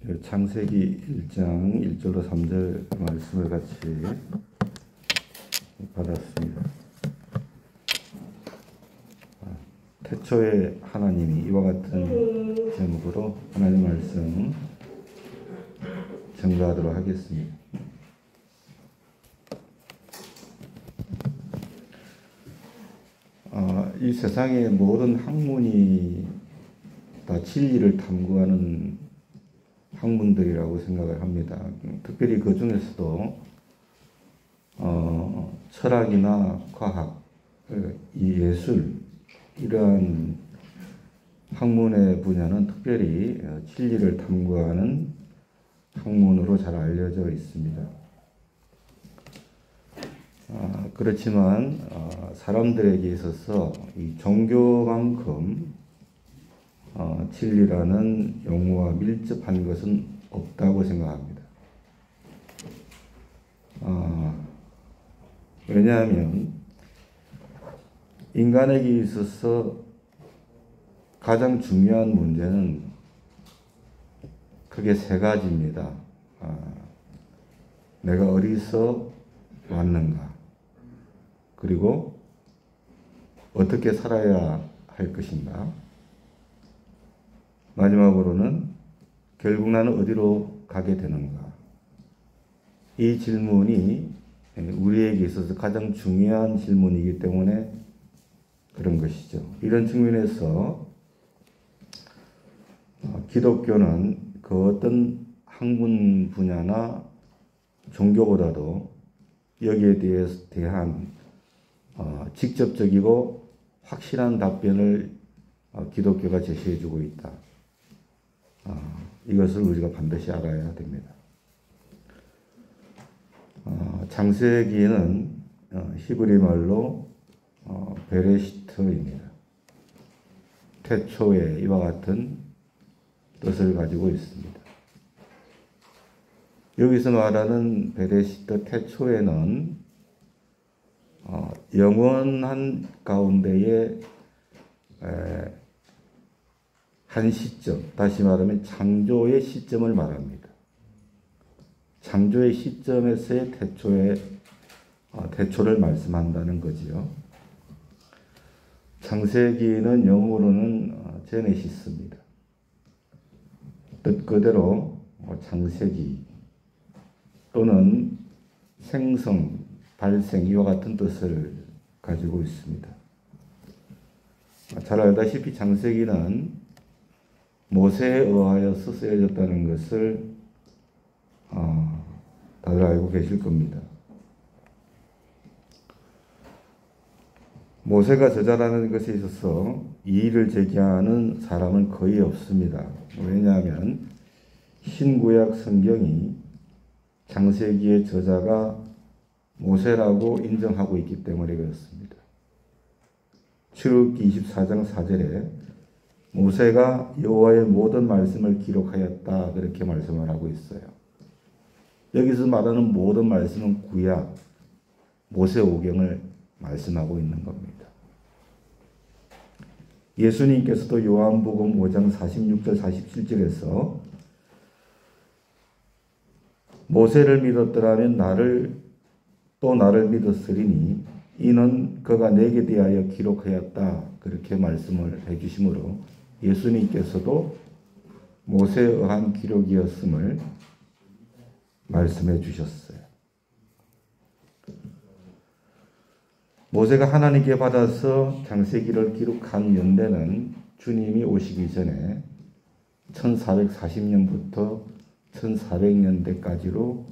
창세기 1장 1절로 3절 말씀을 같이 받았습니다. 태초에 하나님이 이와 같은 제목으로 하나님 말씀 증거하도록 하겠습니다. 이 세상의 모든 학문이 다 진리를 탐구하는 학문들이라고 생각을 합니다. 특별히 그 중에서도 철학이나 과학, 이 예술, 이러한 학문의 분야는 특별히 진리를 탐구하는 학문으로 잘 알려져 있습니다. 그렇지만 사람들에게 있어서 이 종교만큼 진리라는 용어와 밀접한 것은 없다고 생각합니다. 왜냐하면 인간에게 있어서 가장 중요한 문제는 크게 세 가지입니다. 내가 어디서 왔는가, 그리고 어떻게 살아야 할 것인가, 마지막으로는 결국 나는 어디로 가게 되는가. 이 질문이 우리에게 있어서 가장 중요한 질문이기 때문에 그런 것이죠. 이런 측면에서 기독교는 그 어떤 학문 분야나 종교보다도 여기에 대한 직접적이고 확실한 답변을 기독교가 제시해주고 있다. 이것을 우리가 반드시 알아야 됩니다. 창세기는 히브리 말로 베레시트입니다. 태초에 이와 같은 뜻을 가지고 있습니다. 여기서 말하는 베레시트 태초에는 영원한 가운데에 한 시점, 다시 말하면 창조의 시점을 말합니다. 창조의 시점에서의 태초를 말씀한다는 거지요. 창세기는 영어로는 제네시스입니다. 뜻 그대로 창세기 또는 생성, 발생 이와 같은 뜻을 가지고 있습니다. 잘 알다시피 창세기는 모세에 의하여서 쓰여졌다는 것을 다들 알고 계실 겁니다. 모세가 저자라는 것에 있어서 이의를 제기하는 사람은 거의 없습니다. 왜냐하면 신구약 성경이 창세기의 저자가 모세라고 인정하고 있기 때문에 그렇습니다. 출애굽기 24장 4절에 모세가 여호와의 모든 말씀을 기록하였다, 그렇게 말씀을 하고 있어요. 여기서 말하는 모든 말씀은 구약 모세오경을 말씀하고 있는 겁니다. 예수님께서도 요한복음 5장 46절 47절에서 모세를 믿었더라면 나를 믿었으리니 이는 그가 내게 대하여 기록하였다, 그렇게 말씀을 해주시므로 예수님께서도 모세에 의한 기록이었음을 말씀해 주셨어요. 모세가 하나님께 받아서 창세기를 기록한 연대는 주님이 오시기 전에 1440년부터 1400년대까지로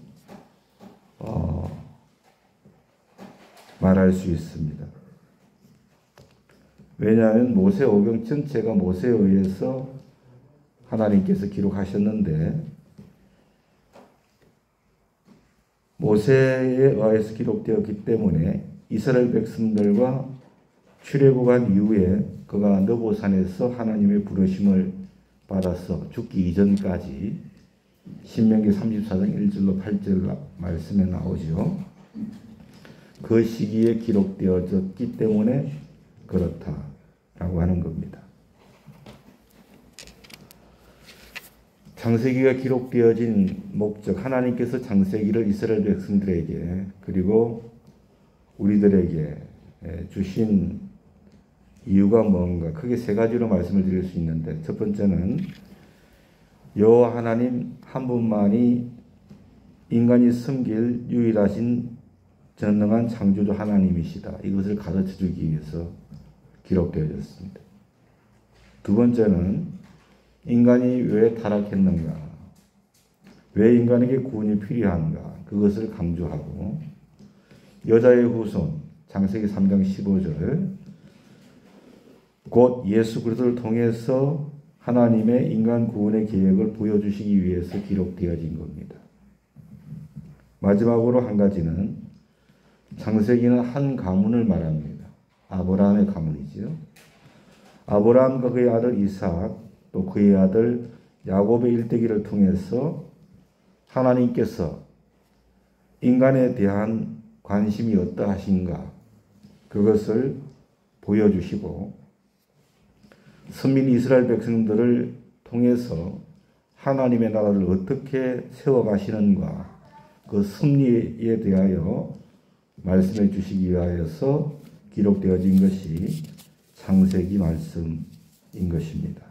말할 수 있습니다. 왜냐하면 모세오경 전체가 모세에 의해서 하나님께서 기록하셨는데 모세에 의해서 기록되었기 때문에 이스라엘 백성들과 출애굽한 이후에 그가 느보산에서 하나님의 부르심을 받아서 죽기 이전까지 신명기 34장 1절로 8절 말씀에 나오죠. 그 시기에 기록되어졌기 때문에 그렇다라고 하는 겁니다. 창세기가 기록되어진 목적, 하나님께서 창세기를 이스라엘 백성들에게 그리고 우리들에게 주신 이유가 뭔가 크게 세 가지로 말씀을 드릴 수 있는데, 첫 번째는 여호와 하나님 한 분만이 인간이 섬길 유일하신 전능한 창조주 하나님이시다. 이것을 가르쳐 주기 위해서 기록되어졌습니다. 두 번째는 인간이 왜 타락했는가, 왜 인간에게 구원이 필요한가, 그것을 강조하고, 여자의 후손 창세기 3장 15절 곧 예수 그리스도를 통해서 하나님의 인간 구원의 계획을 보여주시기 위해서 기록되어진 겁니다. 마지막으로 한 가지는 창세기는 한 가문을 말합니다. 아브라함의 가문이지요. 아브라함과 그의 아들 이삭, 또 그의 아들 야곱의 일대기를 통해서 하나님께서 인간에 대한 관심이 어떠하신가, 그것을 보여주시고, 선민 이스라엘 백성들을 통해서 하나님의 나라를 어떻게 세워가시는가, 그 섭리에 대하여 말씀해 주시기 위하여서 기록되어진 것이 창세기 말씀인 것입니다.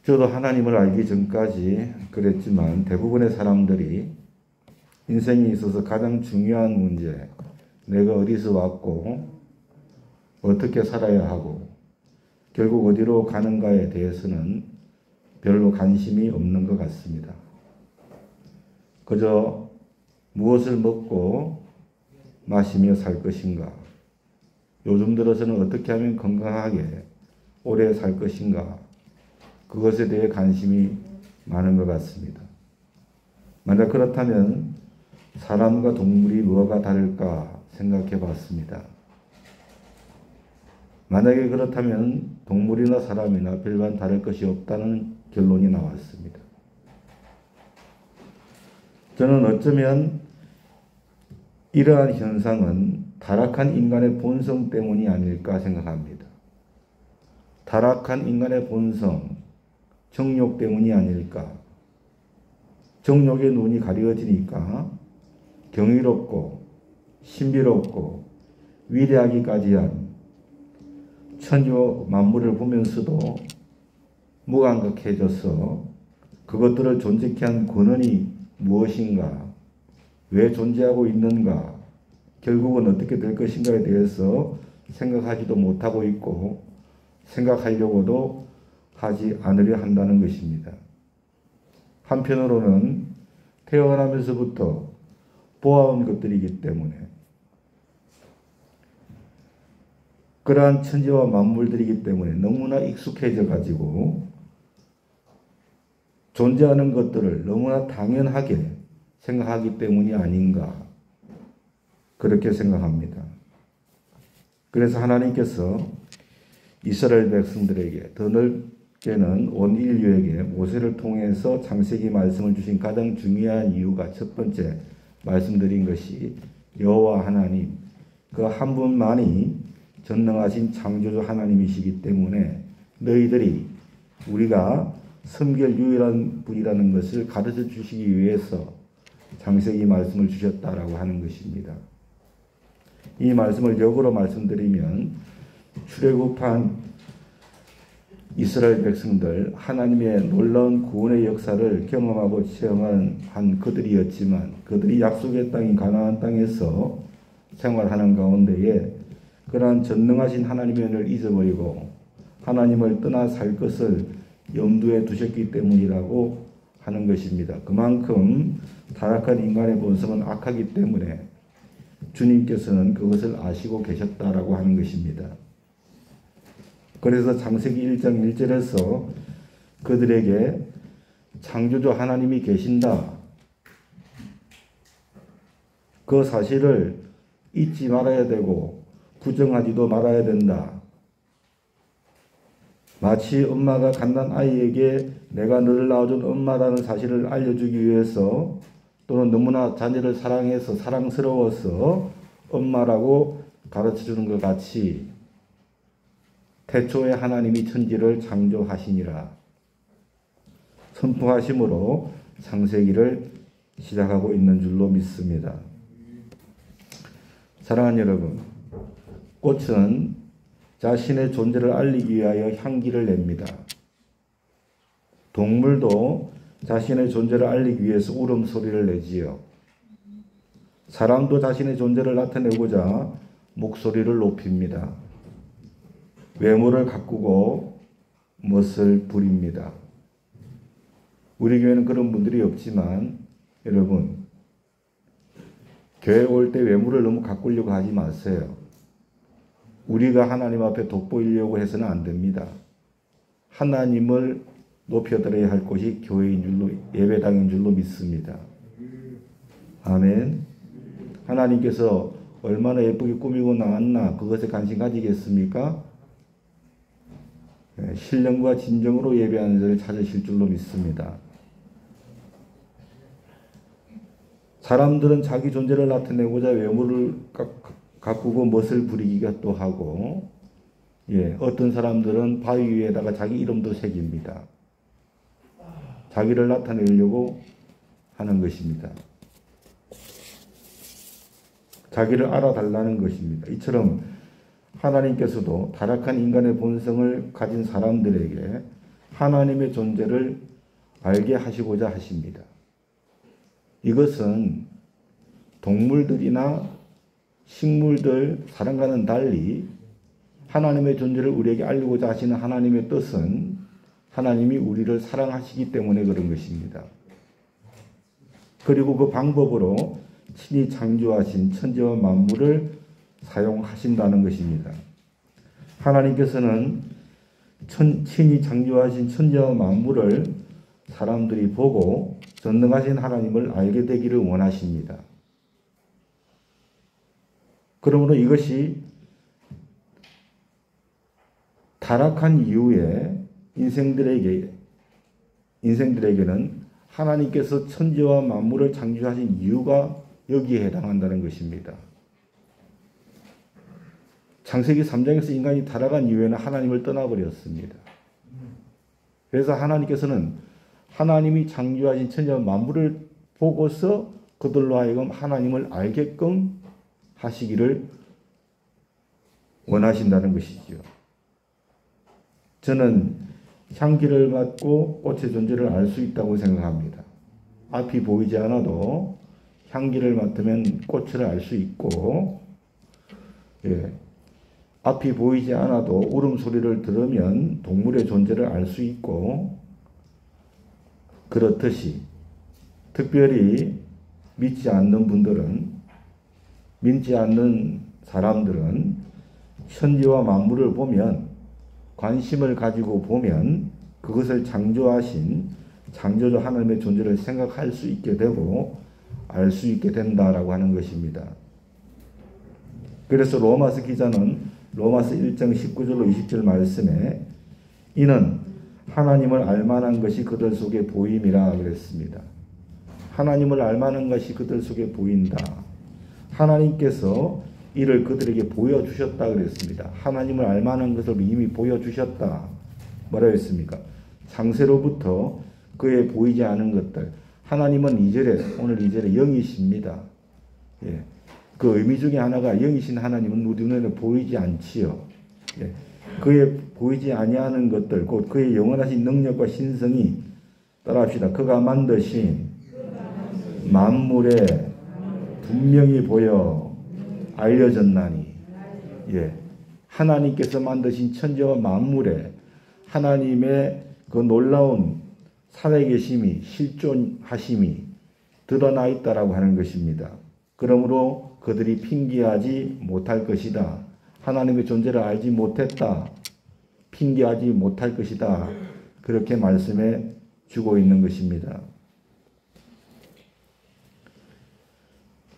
저도 하나님을 알기 전까지 그랬지만 대부분의 사람들이 인생에 있어서 가장 중요한 문제, 내가 어디서 왔고 어떻게 살아야 하고 결국 어디로 가는가에 대해서는 별로 관심이 없는 것 같습니다. 그저 무엇을 먹고 마시며 살 것인가, 요즘 들어서는 어떻게 하면 건강하게 오래 살 것인가, 그것에 대해 관심이 많은 것 같습니다. 만약 그렇다면 사람과 동물이 뭐가 다를까 생각해 봤습니다. 만약에 그렇다면 동물이나 사람이나 별반 다를 것이 없다는 결론이 나왔습니다. 저는 어쩌면 이러한 현상은 타락한 인간의 본성 때문이 아닐까 생각합니다. 타락한 인간의 본성, 정욕 때문이 아닐까. 정욕의 눈이 가려지니까 경이롭고 신비롭고 위대하기까지 한 천지와 만물을 보면서도 무감각해져서 그것들을 존재케 한 근원이 무엇인가, 왜 존재하고 있는가, 결국은 어떻게 될 것인가에 대해서 생각하지도 못하고 있고 생각하려고도 하지 않으려 한다는 것입니다. 한편으로는 태어나면서부터 보아온 것들이기 때문에, 그러한 천지와 만물들이기 때문에 너무나 익숙해져 가지고 존재하는 것들을 너무나 당연하게 생각하기 때문이 아닌가, 그렇게 생각합니다. 그래서 하나님께서 이스라엘 백성들에게, 더 넓게는 온 인류에게 모세를 통해서 창세기 말씀을 주신 가장 중요한 이유가, 첫 번째 말씀드린 것이 여호와 하나님, 그 한 분만이 전능하신 창조주 하나님이시기 때문에 너희들이 우리가 섬길 유일한 분이라는 것을 가르쳐 주시기 위해서 창세기 말씀을 주셨다라고 하는 것입니다. 이 말씀을 역으로 말씀드리면 출애굽한 이스라엘 백성들, 하나님의 놀라운 구원의 역사를 경험하고 체험한 그들이었지만, 그들이 약속의 땅인 가나안 땅에서 생활하는 가운데에 그러한 전능하신 하나님의 은혜를 잊어버리고 하나님을 떠나 살 것을 염두에 두셨기 때문이라고 하는 것입니다. 그만큼 타락한 인간의 본성은 악하기 때문에 주님께서는 그것을 아시고 계셨다라고 하는 것입니다. 그래서 창세기 1장 1절에서 그들에게 창조주 하나님이 계신다, 그 사실을 잊지 말아야 되고 부정하지도 말아야 된다. 마치 엄마가 갓난 아이에게 내가 너를 낳아준 엄마라는 사실을 알려주기 위해서, 또는 너무나 자녀를 사랑해서 사랑스러워서 엄마라고 가르쳐주는 것 같이 태초에 하나님이 천지를 창조하시니라 선포하심으로 창세기를 시작하고 있는 줄로 믿습니다. 사랑하는 여러분, 꽃은 자신의 존재를 알리기 위하여 향기를 냅니다. 동물도 자신의 존재를 알리기 위해서 울음소리를 내지요. 사람도 자신의 존재를 나타내고자 목소리를 높입니다. 외모를 가꾸고 멋을 부립니다. 우리 교회는 그런 분들이 없지만 여러분, 교회 올 때 외모를 너무 가꾸려고 하지 마세요. 우리가 하나님 앞에 돋보이려고 해서는 안 됩니다. 하나님을 높여드려야 할 곳이 교회인 줄로, 예배당인 줄로 믿습니다. 아멘. 하나님께서 얼마나 예쁘게 꾸미고 나왔나 그것에 관심 가지겠습니까? 신령과 진정으로 예배하는 자를 찾으실 줄로 믿습니다. 사람들은 자기 존재를 나타내고자 외모를 가꾸고 멋을 부리기가 또 하고, 어떤 사람들은 바위 위에다가 자기 이름도 새깁니다. 자기를 나타내려고 하는 것입니다. 자기를 알아달라는 것입니다. 이처럼 하나님께서도 타락한 인간의 본성을 가진 사람들에게 하나님의 존재를 알게 하시고자 하십니다. 이것은 동물들이나 식물들, 사람과는 달리 하나님의 존재를 우리에게 알리고자 하시는 하나님의 뜻은 하나님이 우리를 사랑하시기 때문에 그런 것입니다. 그리고 그 방법으로 친히 창조하신 천지와 만물을 사용하신다는 것입니다. 하나님께서는 친히 창조하신 천지와 만물을 사람들이 보고 전능하신 하나님을 알게 되기를 원하십니다. 그러므로 이것이 타락한 이후에 인생들에게는 하나님께서 천지와 만물을 창조하신 이유가 여기에 해당한다는 것입니다. 창세기 3장에서 인간이 타락한 이후에는 하나님을 떠나버렸습니다. 그래서 하나님께서는 하나님이 창조하신 천지와 만물을 보고서 그들로 하여금 하나님을 알게끔 하시기를 원하신다는 것이지요. 저는 향기를 맡고 꽃의 존재를 알 수 있다고 생각합니다. 앞이 보이지 않아도 향기를 맡으면 꽃을 알 수 있고, 앞이 보이지 않아도 울음소리를 들으면 동물의 존재를 알 수 있고, 그렇듯이 특별히 믿지 않는 사람들은 천지와 만물을 보면, 관심을 가지고 보면 그것을 창조하신 창조주 하나님의 존재를 생각할 수 있게 되고 알 수 있게 된다라고 하는 것입니다. 그래서 로마서 기자는 로마서 1장 19절로 20절 말씀에 이는 하나님을 알만한 것이 그들 속에 보임이라 그랬습니다. 하나님을 알만한 것이 그들 속에 보인다. 하나님께서 이를 그들에게 보여주셨다 그랬습니다. 하나님을 알만한 것을 이미 보여주셨다. 뭐라고 했습니까? 창세로부터 그의 보이지 않은 것들. 하나님은 오늘 2절에 영이십니다. 그 의미 중에 하나가 영이신 하나님은 우리 눈에는 보이지 않지요. 그의 보이지 아니하는 것들, 곧 그의 영원하신 능력과 신성이, 따라합시다. 그가 만드신 만물에 분명히 보여 알려졌나니. 하나님께서 만드신 천지와 만물에 하나님의 그 놀라운 살아계심이, 실존하심이 드러나 있다라고 하는 것입니다. 그러므로 그들이 핑계하지 못할 것이다. 하나님의 존재를 알지 못했다. 핑계하지 못할 것이다. 그렇게 말씀해 주고 있는 것입니다.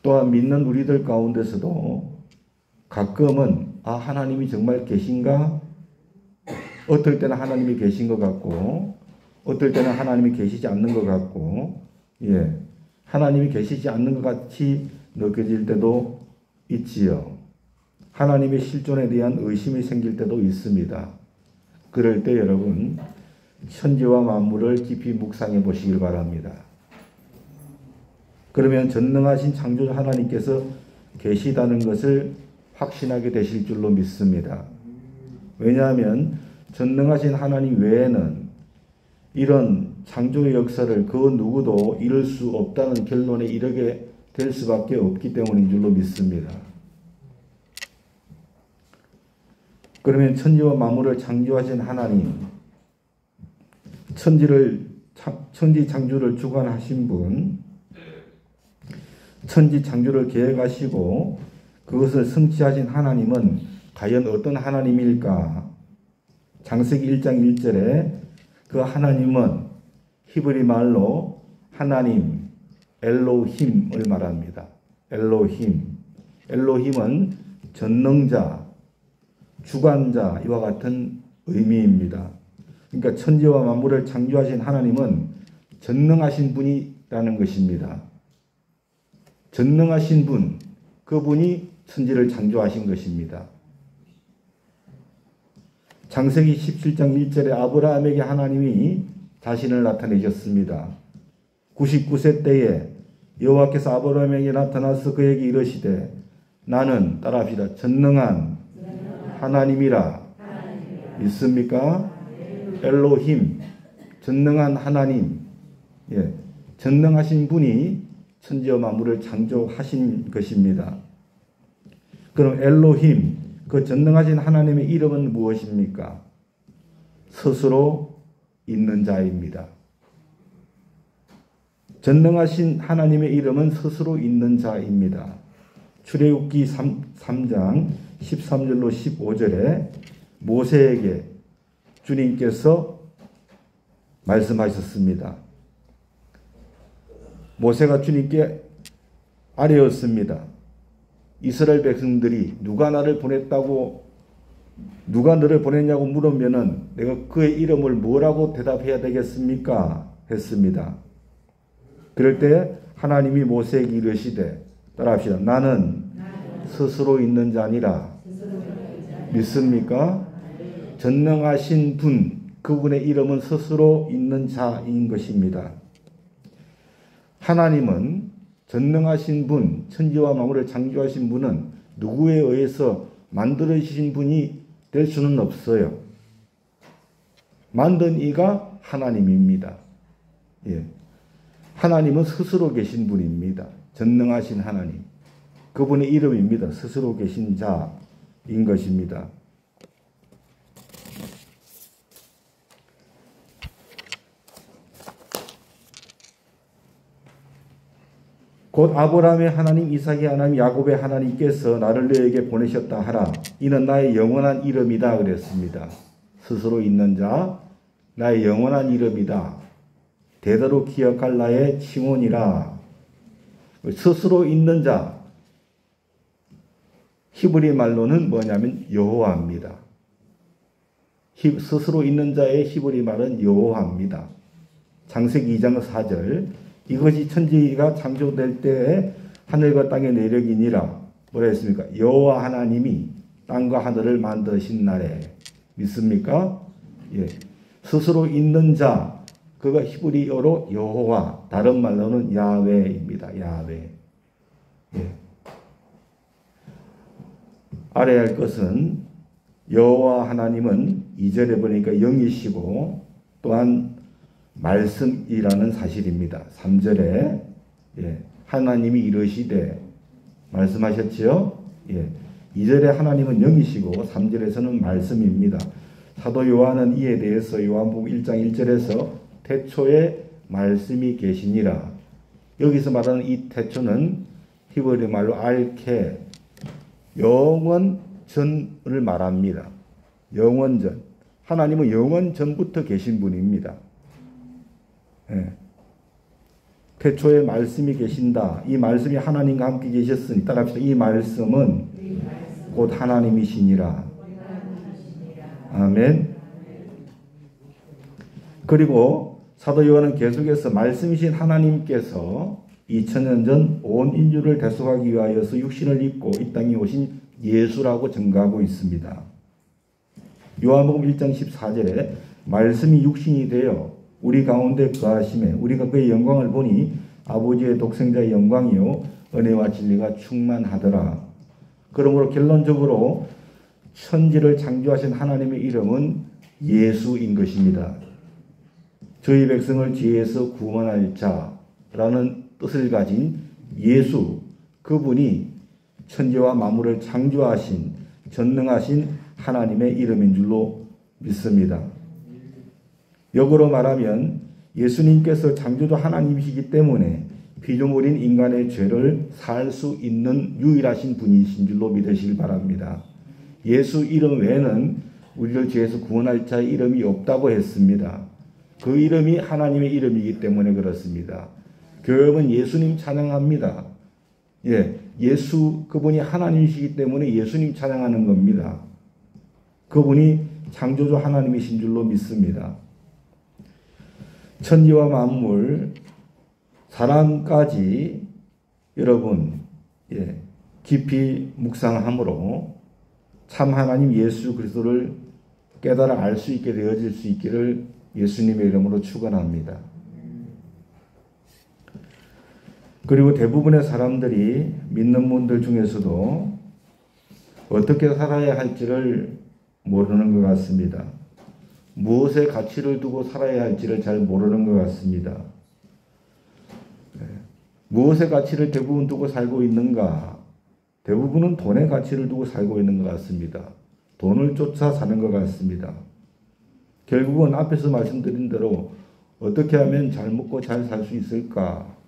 또한 믿는 우리들 가운데서도 가끔은 하나님이 정말 계신가? 어떨 때는 하나님이 계신 것 같고 어떨 때는 하나님이 계시지 않는 것 같고 하나님이 계시지 않는 것 같이 느껴질 때도 있지요. 하나님의 실존에 대한 의심이 생길 때도 있습니다. 그럴 때 여러분 천지와 만물을 깊이 묵상해 보시길 바랍니다. 그러면 전능하신 창조주 하나님께서 계시다는 것을 확신하게 되실 줄로 믿습니다. 왜냐하면 전능하신 하나님 외에는 이런 창조의 역사를 그 누구도 이룰 수 없다는 결론에 이르게 될 수밖에 없기 때문인 줄로 믿습니다. 그러면 천지와 만물을 창조하신 하나님, 천지 창조를 주관하신 분, 천지 창조를 계획하시고 그것을 성취하신 하나님은 과연 어떤 하나님일까? 창세기 1장 1절에 그 하나님은 히브리 말로 하나님, 엘로힘을 말합니다. 엘로힘. 엘로힘은 전능자, 주관자 이와 같은 의미입니다. 그러니까 천지와 만물을 창조하신 하나님은 전능하신 분이라는 것입니다. 전능하신 분, 그분이 천지를 창조하신 것입니다. 창세기 17장 1절에 아브라함에게 하나님이 자신을 나타내셨습니다. 99세 때에 여호와께서 아브라함에게 나타나서 그에게 이르시되 나는 따라합시다. 전능한 하나님이라. 믿습니까? 엘로힘, 전능한 하나님, 전능하신 분이 천지와 만물을 창조하신 것입니다. 그럼 엘로힘, 그 전능하신 하나님의 이름은 무엇입니까? 스스로 있는 자입니다. 전능하신 하나님의 이름은 스스로 있는 자입니다. 출애굽기 3장 13절로 15절에 모세에게 주님께서 말씀하셨습니다. 모세가 주님께 아뢰었습니다. 이스라엘 백성들이 누가 나를 보냈다고, 누가 너를 보냈냐고 물으면은 내가 그의 이름을 뭐라고 대답해야 되겠습니까? 했습니다. 그럴 때 하나님이 모세에게 이르시되, 따라합시다. 나는 스스로 있는 자니라. 믿습니까? 전능하신 분, 그분의 이름은 스스로 있는 자인 것입니다. 하나님은 전능하신 분, 천지와 만물을 창조하신 분은 누구에 의해서 만들어지신 분이 될 수는 없어요. 만든 이가 하나님입니다. 하나님은 스스로 계신 분입니다. 전능하신 하나님. 그분의 이름입니다. 스스로 계신 자인 것입니다. 곧 아브라함의 하나님, 이삭의 하나님, 야곱의 하나님께서 나를 너에게 보내셨다 하라. 이는 나의 영원한 이름이다 그랬습니다. 스스로 있는 자, 나의 영원한 이름이다. 대대로 기억할 나의 칭혼이라. 스스로 있는 자, 히브리 말로는 뭐냐면 여호와입니다. 스스로 있는 자의 히브리 말은 여호와입니다. 창세기 2장 4절 이것이 천지가 창조될 때에 하늘과 땅의 내력이니라. 뭐라 했습니까? 여호와 하나님이 땅과 하늘을 만드신 날에. 믿습니까? 스스로 있는 자, 그가 히브리어로 여호와, 다른 말로는 야훼입니다. 야훼. 알아야 할 것은 여호와 하나님은 2절에 보니까 영이시고 또한 말씀이라는 사실입니다. 3절에 하나님이 이르시되 말씀하셨지요? 2절에 하나님은 영이시고 3절에서는 말씀입니다. 사도 요한은 이에 대해서 요한복음 1장 1절에서 태초에 말씀이 계시니라. 여기서 말하는 이 태초는 히브리 말로 알케, 영원전을 말합니다. 영원전. 하나님은 영원전부터 계신 분입니다. 태초에 말씀이 계신다. 이 말씀이 하나님과 함께 계셨으니 따라합시다. 이 말씀은 곧 하나님이시니라. 아멘. 그리고 사도 요한은 계속해서 말씀이신 하나님께서 2000년 전 온 인류를 대속하기 위하여서 육신을 입고 이 땅에 오신 예수라고 증거하고 있습니다. 요한복음 1장 14절에 말씀이 육신이 되어 우리 가운데 거하심에 우리가 그의 영광을 보니 아버지의 독생자의 영광이요 은혜와 진리가 충만하더라. 그러므로 결론적으로 천지를 창조하신 하나님의 이름은 예수인 것입니다. 저희 백성을 죄에서 구원할 자라는 뜻을 가진 예수, 그분이 천지와 만물을 창조하신 전능하신 하나님의 이름인 줄로 믿습니다. 역으로 말하면 예수님께서 창조주 하나님이시기 때문에 피조물인 인간의 죄를 살 수 있는 유일하신 분이신 줄로 믿으시길 바랍니다. 예수 이름 외에는 우리를 죄에서 구원할 자의 이름이 없다고 했습니다. 그 이름이 하나님의 이름이기 때문에 그렇습니다. 교회는 예수님 찬양합니다. 예수 그분이 하나님이시기 때문에 예수님 찬양하는 겁니다. 그분이 창조주 하나님이신 줄로 믿습니다. 천지와 만물, 사람까지 여러분 깊이 묵상함으로 참 하나님 예수 그리스도를 깨달아 알 수 있게 되어질 수 있기를 예수님의 이름으로 축원합니다. 그리고 대부분의 사람들이 믿는 분들 중에서도 어떻게 살아야 할지를 모르는 것 같습니다. 무엇에 가치를 두고 살아야 할지를 잘 모르는 것 같습니다. 무엇에 가치를 대부분 두고 살고 있는가? 대부분은 돈의 가치를 두고 살고 있는 것 같습니다. 돈을 쫓아 사는 것 같습니다. 결국은 앞에서 말씀드린 대로 어떻게 하면 잘 먹고 잘 살 수 있을까?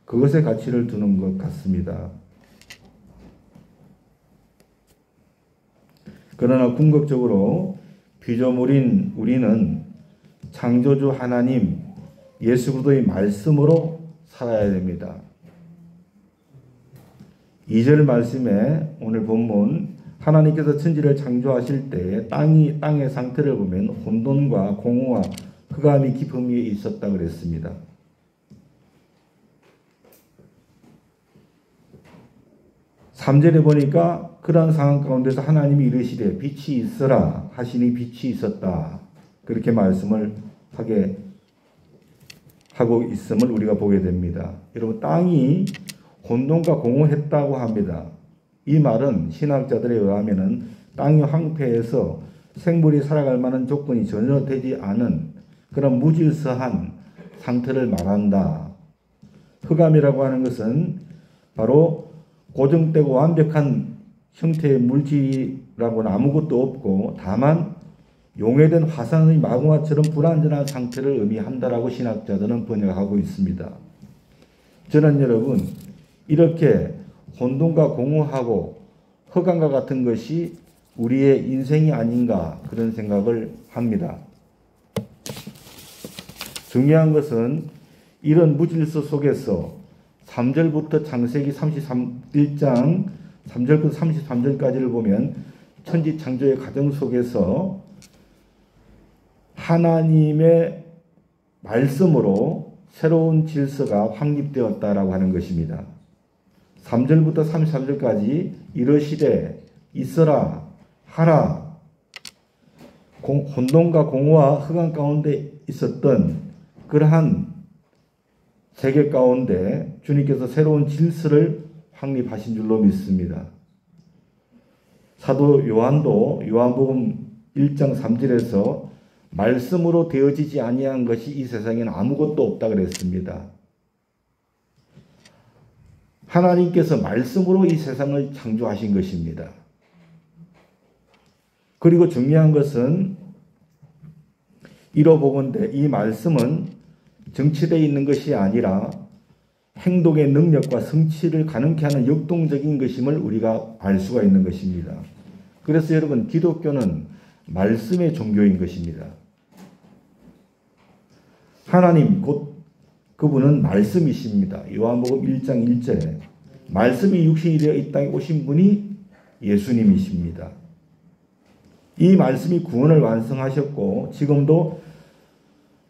그것에 가치를 두는 것 같습니다. 그러나 궁극적으로 피조물인 우리는 창조주 하나님 예수 그리스도의 말씀으로 살아야 됩니다. 2절 말씀에 오늘 본문 하나님께서 천지를 창조하실 때 땅의 상태를 보면 혼돈과 공허와 흑암이 깊음 위에 있었다 그랬습니다. 3절에 보니까 그러한 상황 가운데서 하나님이 이르시되 빛이 있으라 하시니 빛이 있었다. 그렇게 말씀을 하고 있음을 우리가 보게 됩니다. 여러분 땅이 혼돈과 공허했다고 합니다. 이 말은 신학자들에 의하면 땅이 황폐해서 생물이 살아갈 만한 조건이 전혀 되지 않은 그런 무질서한 상태를 말한다. 흑암이라고 하는 것은 바로 고정되고 완벽한 형태의 물질이라고는 아무것도 없고 다만 용해된 화산의 마그마처럼 불완전한 상태를 의미한다라고 신학자들은 번역하고 있습니다. 저는 여러분 이렇게 혼돈과 공허하고 흑암과 같은 것이 우리의 인생이 아닌가 그런 생각을 합니다. 중요한 것은 이런 무질서 속에서 3절부터 창세기 1장 3절부터 33절까지를 보면 천지 창조의 과정 속에서 하나님의 말씀으로 새로운 질서가 확립되었다라고 하는 것입니다. 3절부터 33절까지 이르시되 있어라 하라 혼돈과 공허와 흑암 가운데 있었던 그러한 세계 가운데 주님께서 새로운 질서를 확립하신 줄로 믿습니다. 사도 요한도 요한복음 1장 3절에서 말씀으로 되어지지 아니한 것이 이 세상에는 아무것도 없다 그랬습니다. 하나님께서 말씀으로 이 세상을 창조하신 것입니다. 그리고 중요한 것은 이로보건대 이 말씀은 정치되어 있는 것이 아니라 행동의 능력과 성취를 가능케 하는 역동적인 것임을 우리가 알 수가 있는 것입니다. 그래서 여러분 기독교는 말씀의 종교인 것입니다. 하나님 곧 그분은 말씀이십니다. 요한복음 1장 1절에 말씀이 육신이 되어 이 땅에 오신 분이 예수님이십니다. 이 말씀이 구원을 완성하셨고 지금도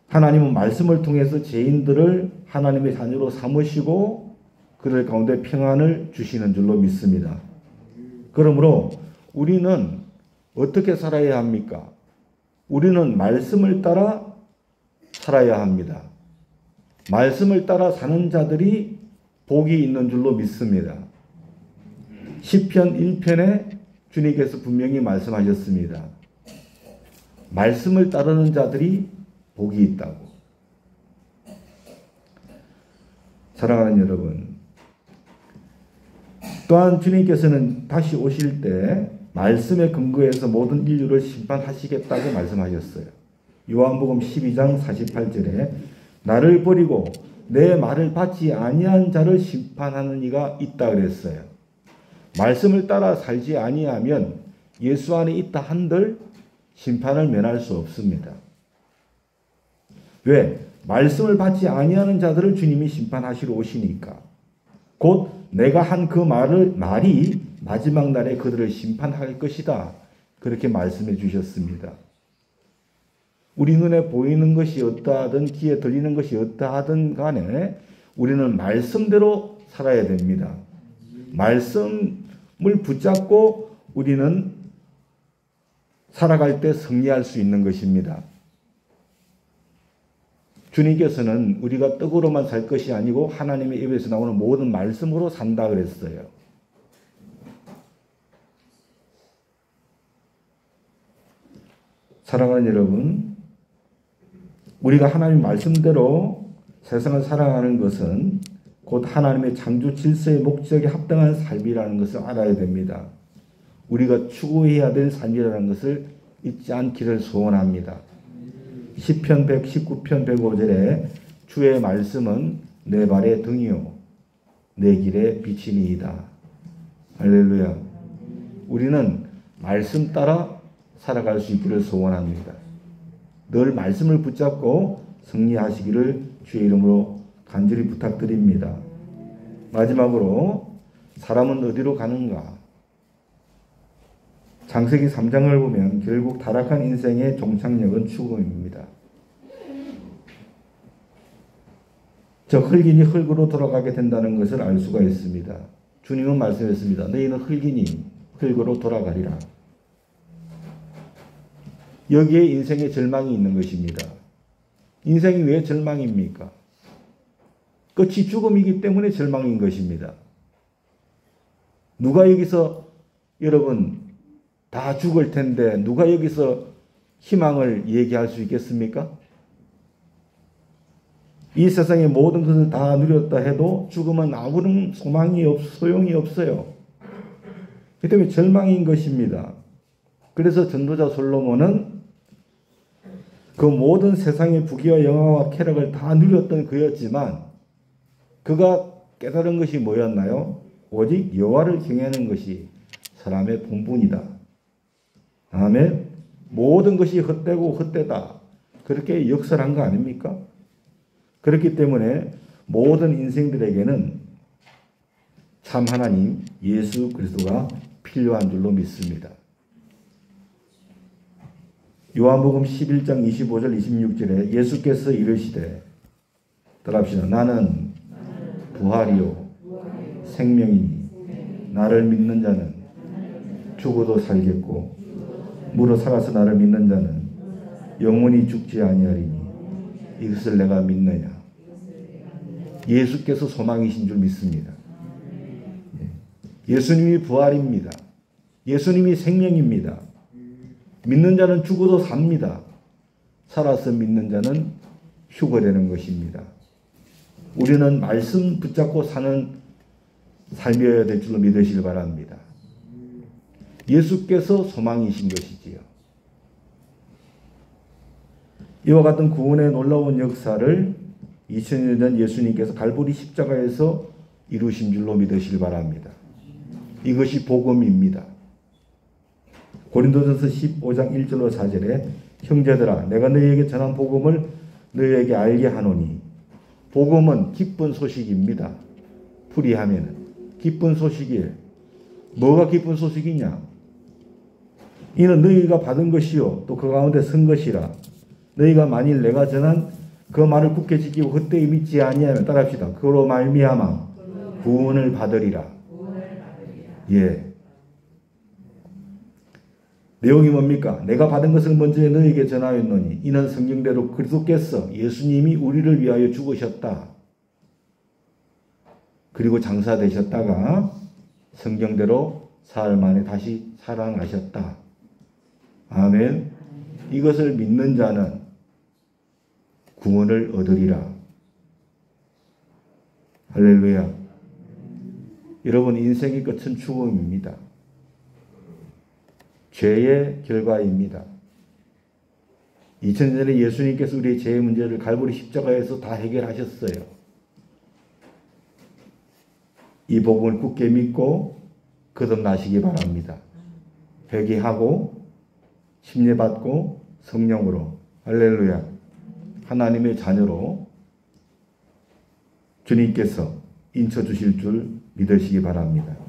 하나님은 말씀을 통해서 죄인들을 하나님의 자녀로 삼으시고 그들 가운데 평안을 주시는 줄로 믿습니다. 그러므로 우리는 어떻게 살아야 합니까? 우리는 말씀을 따라 살아야 합니다. 말씀을 따라 사는 자들이 복이 있는 줄로 믿습니다. 시편 1편에 주님께서 분명히 말씀하셨습니다. 말씀을 따르는 자들이 복이 있다고. 사랑하는 여러분, 또한 주님께서는 다시 오실 때 말씀에 근거해서 모든 인류를 심판하시겠다고 말씀하셨어요. 요한복음 12장 48절에 나를 버리고 내 말을 받지 아니한 자를 심판하는 이가 있다 그랬어요. 말씀을 따라 살지 아니하면 예수 안에 있다 한들 심판을 면할 수 없습니다. 왜? 말씀을 받지 아니하는 자들을 주님이 심판하시러 오시니까. 곧 내가 한 그 말이 마지막 날에 그들을 심판할 것이다. 그렇게 말씀해 주셨습니다. 우리 눈에 보이는 것이 어떠하든 귀에 들리는 것이 어떠하든 간에 우리는 말씀대로 살아야 됩니다. 말씀을 붙잡고 우리는 살아갈 때 승리할 수 있는 것입니다. 주님께서는 우리가 떡으로만 살 것이 아니고 하나님의 입에서 나오는 모든 말씀으로 산다 그랬어요. 사랑하는 여러분, 우리가 하나님 말씀대로 세상을 살아가는 것은 곧 하나님의 창조 질서의 목적에 합당한 삶이라는 것을 알아야 됩니다. 우리가 추구해야 될 삶이라는 것을 잊지 않기를 소원합니다. 시편 119편 105절에 주의 말씀은 내 발의 등이요 내 길의 빛이니이다. 할렐루야. 우리는 말씀 따라 살아갈 수 있기를 소원합니다. 늘 말씀을 붙잡고 승리하시기를 주의 이름으로 간절히 부탁드립니다. 마지막으로 사람은 어디로 가는가? 창세기 3장을 보면 결국 타락한 인생의 종착역은 죽음입니다. 저 흙이니 흙으로 돌아가게 된다는 것을 알 수가 있습니다. 주님은 말씀했습니다. 너희는 흙이니 흙으로 돌아가리라. 여기에 인생의 절망이 있는 것입니다. 인생이 왜 절망입니까? 끝이 죽음이기 때문에 절망인 것입니다. 누가 여기서 여러분 다 죽을 텐데 누가 여기서 희망을 얘기할 수 있겠습니까? 이 세상의 모든 것을 다 누렸다 해도 죽음은 아무런 소용이 없어요. 그 때문에 절망인 것입니다. 그래서 전도자 솔로몬은 그 모든 세상의 부귀와 영화와 쾌락을 다 누렸던 그였지만 그가 깨달은 것이 뭐였나요? 오직 여호와를 경외하는 것이 사람의 본분이다. 아멘. 모든 것이 헛되고 헛되다. 그렇게 역설한 거 아닙니까? 그렇기 때문에 모든 인생들에게는 참 하나님 예수 그리스도가 필요한 줄로 믿습니다. 요한복음 11장 25절 26절에 예수께서 이르시되 따라합시다. 나는 부활이요 생명이니 나를 믿는 자는 죽어도 살겠고 무릇 살아서 나를 믿는 자는 영원히 죽지 아니하리니 이것을 내가 믿느냐. 예수께서 소망이신 줄 믿습니다. 예수님이 부활입니다. 예수님이 생명입니다. 믿는 자는 죽어도 삽니다. 살아서 믿는 자는 휴거되는 것입니다. 우리는 말씀 붙잡고 사는 삶이어야 될 줄로 믿으시길 바랍니다. 예수께서 소망이신 것이지요. 이와 같은 구원의 놀라운 역사를 2000년 전 예수님께서 갈보리 십자가에서 이루신 줄로 믿으시길 바랍니다. 이것이 복음입니다. 고린도전서 15장 1절로 4절에 형제들아 내가 너희에게 전한 복음을 너희에게 알게 하노니 복음은 기쁜 소식입니다. 풀이하면은 기쁜 소식이에요. 뭐가 기쁜 소식이냐? 이는 너희가 받은 것이요 또 그 가운데 선 것이라. 너희가 만일 내가 전한 그 말을 굳게 지키고 그때에 믿지 아니하면 따라합시다. 그로 말미암아 구원을 받으리라. 예. 내용이 뭡니까? 내가 받은 것을 먼저 너에게 전하였노니 이는 성경대로 그리스도께서 예수님이 우리를 위하여 죽으셨다. 그리고 장사되셨다가 성경대로 사흘 만에 다시 살아나셨다. 아멘. 이것을 믿는 자는 구원을 얻으리라. 할렐루야. 여러분, 인생의 끝은 죽음입니다. 죄의 결과입니다. 2000년 전에 예수님께서 우리의 죄의 문제를 갈보리 십자가에서 다 해결하셨어요. 이 복음을 굳게 믿고 거듭나시기 바랍니다. 회개하고 침례받고 성령으로 할렐루야 하나님의 자녀로 주님께서 인쳐주실 줄 믿으시기 바랍니다.